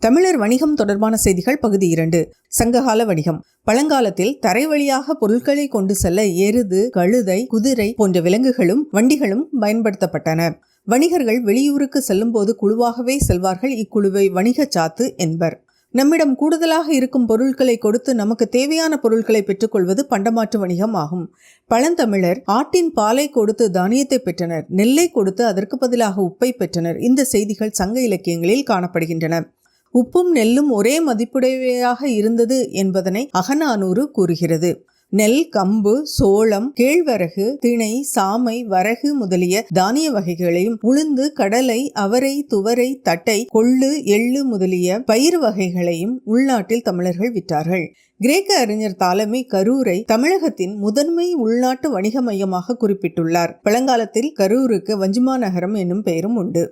தமிழர் வணிகம் தொடர்பான செய்திகள் பகுதி 2. சங்ககால வணிகம். பழங்காலத்தில் தரை வழியாக பொருட்களை கொண்டு செல்ல எருது, கழுதை, குதிரை போன்ற விலங்குகளும் வண்டிகளும் பயன்படுத்தப்பட்டன. வணிகர்கள் வெளியூருக்கு செல்லும் போது குழுவாகவே செல்வார்கள். இக்குழுவை வணிக சாத்து என்பர். நம்மிடம் கூடுதலாக இருக்கும் பொருட்களை கொடுத்து நமக்கு தேவையான பொருட்களை பெற்றுக்கொள்வது பண்டமாற்று வணிகம் ஆகும். பழந்தமிழர் ஆட்டின் பாலை கொடுத்து தானியத்தை பெற்றனர், நெல்லை கொடுத்து அதற்கு பதிலாக உப்பை பெற்றனர். இந்த செய்திகள் சங்க இலக்கியங்களில் காணப்படுகின்றன. உப்பும் நெல்லும் ஒரே மதிப்புடையவையாக இருந்தது என்பதனை அகநானூறு கூறுகிறது. நெல், கம்பு, சோளம், கேழ்வரகு, திணை, சாமை, வரகு முதலிய தானிய வகைகளையும், உளுந்து, கடலை, அவரை, துவரை, தட்டை, கொள்ளு, எள்ளு முதலிய பயிர் வகைகளையும் உள்நாட்டில் தமிழர்கள் விற்றார்கள். கிரேக்க அறிஞர் தாலமி கரூரை தமிழகத்தின் முதன்மை உள்நாட்டு வணிக மையமாக குறிப்பிட்டுள்ளார். பழங்காலத்தில் கரூருக்கு வஞ்சிமா நகரம் என்னும் பெயரும் உண்டு.